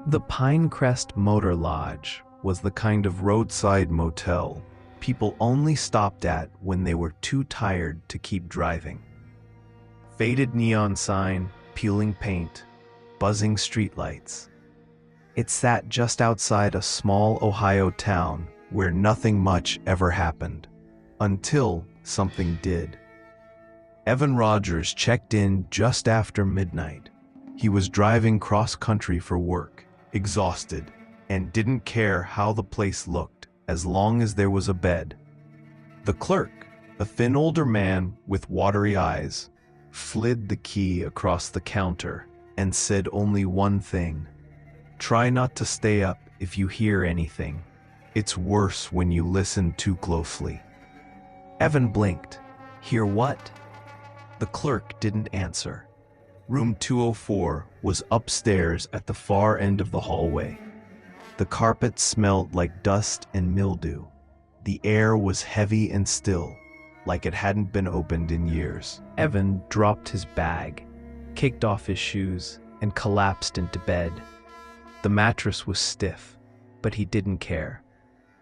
The Pinecrest Motor Lodge was the kind of roadside motel people only stopped at when they were too tired to keep driving. Faded neon sign, peeling paint, buzzing streetlights. It sat just outside a small Ohio town where nothing much ever happened, until something did. Evan Rogers checked in just after midnight. He was driving cross-country for work, exhausted, and didn't care how the place looked as long as there was a bed. The clerk, a thin older man with watery eyes, slid the key across the counter and said only one thing: "Try not to stay up if you hear anything. It's worse when you listen too closely." Evan blinked. "Hear what?" The clerk didn't answer. Room 204 was upstairs at the far end of the hallway. The carpet smelled like dust and mildew. The air was heavy and still, like it hadn't been opened in years. Evan dropped his bag, kicked off his shoes, and collapsed into bed. The mattress was stiff, but he didn't care.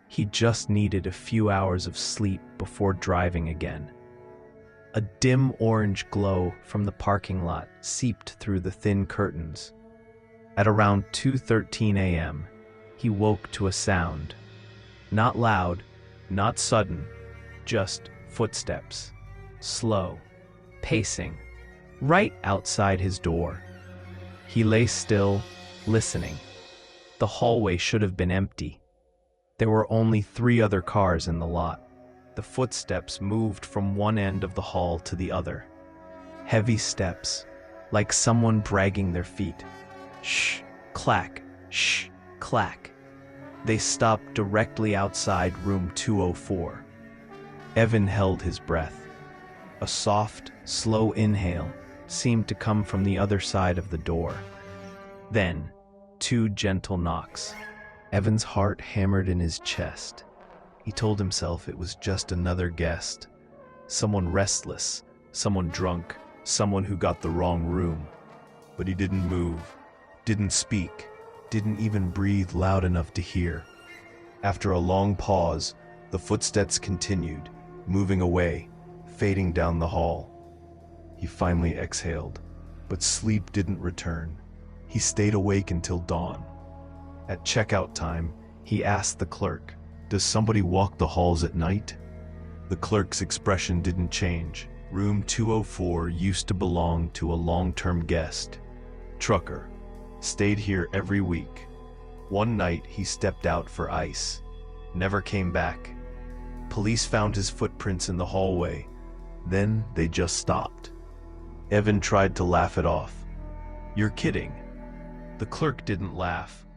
He just needed a few hours of sleep before driving again. A dim orange glow from the parking lot seeped through the thin curtains. At around 2:13 a.m., he woke to a sound. Not loud, not sudden, just footsteps. Slow, pacing, right outside his door. He lay still, listening. The hallway should have been empty. There were only 3 other cars in the lot. The footsteps moved from one end of the hall to the other. Heavy steps, like someone dragging their feet. Shh, clack, shh, clack. They stopped directly outside room 204. Evan held his breath. A soft, slow inhale seemed to come from the other side of the door. Then, 2 gentle knocks. Evan's heart hammered in his chest. He told himself it was just another guest. Someone restless, someone drunk, someone who got the wrong room. But he didn't move, didn't speak, didn't even breathe loud enough to hear. After a long pause, the footsteps continued, moving away, fading down the hall. He finally exhaled, but sleep didn't return. He stayed awake until dawn. At checkout time, he asked the clerk, "Does somebody walk the halls at night?" The clerk's expression didn't change. Room 204 used to belong to a long-term guest. Trucker. Stayed here every week. One night he stepped out for ice. Never came back. Police found his footprints in the hallway. Then they just stopped. Evan tried to laugh it off. "You're kidding." The clerk didn't laugh.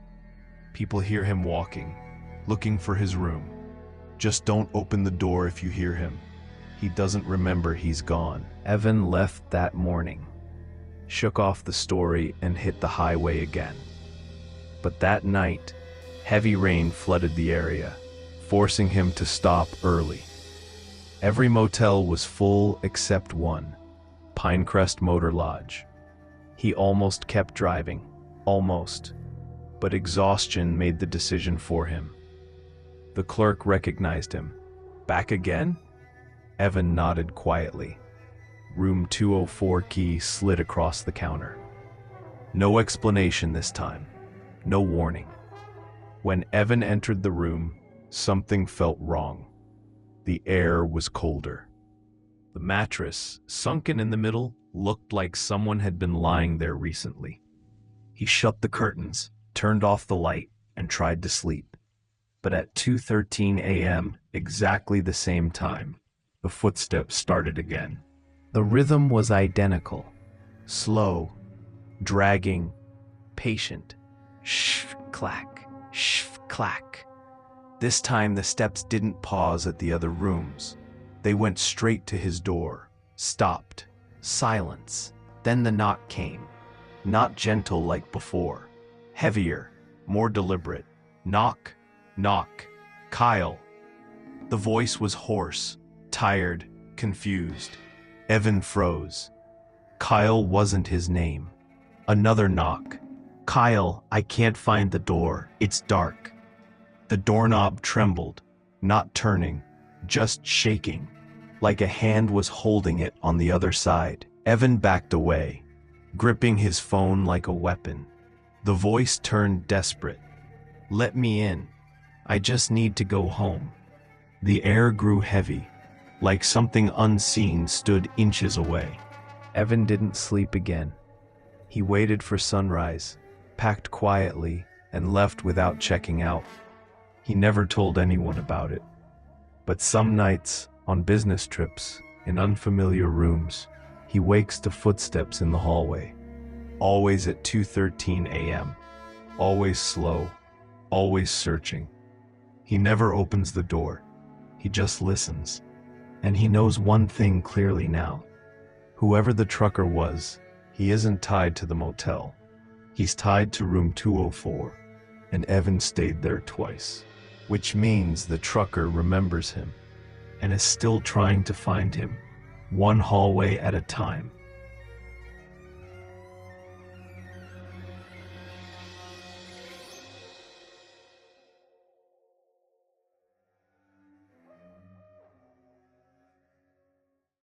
"People hear him walking, looking for his room. Just don't open the door if you hear him. He doesn't remember he's gone." Evan left that morning, shook off the story, and hit the highway again. But that night, heavy rain flooded the area, forcing him to stop early. Every motel was full except one, Pinecrest Motor Lodge. He almost kept driving, almost, but exhaustion made the decision for him. The clerk recognized him. "Back again?" Evan nodded quietly. Room 204 key slid across the counter. No explanation this time. No warning. When Evan entered the room, something felt wrong. The air was colder. The mattress, sunken in the middle, looked like someone had been lying there recently. He shut the curtains, turned off the light, and tried to sleep. But at 2:13 a.m., exactly the same time, the footsteps started again. The rhythm was identical. Slow, dragging, patient. Shh, clack, shh, clack. This time the steps didn't pause at the other rooms. They went straight to his door, stopped, silence. Then the knock came. Not gentle like before. Heavier, more deliberate. Knock, knock. Kyle. The voice was hoarse, tired, confused. Evan froze. Kyle wasn't his name. Another knock. Kyle, I can't find the door. It's dark. The doorknob trembled, not turning, just shaking, like a hand was holding it on the other side. Evan backed away, gripping his phone like a weapon. The voice turned desperate. Let me in. I just need to go home. The air grew heavy, like something unseen stood inches away. Evan didn't sleep again. He waited for sunrise, packed quietly, and left without checking out. He never told anyone about it. But some nights, on business trips, in unfamiliar rooms, he wakes to footsteps in the hallway. Always at 2:13 a.m. Always slow, always searching. He never opens the door. He just listens. And he knows one thing clearly now. Whoever the trucker was, he isn't tied to the motel. He's tied to room 204, and Evan stayed there twice. Which means the trucker remembers him, and is still trying to find him, one hallway at a time.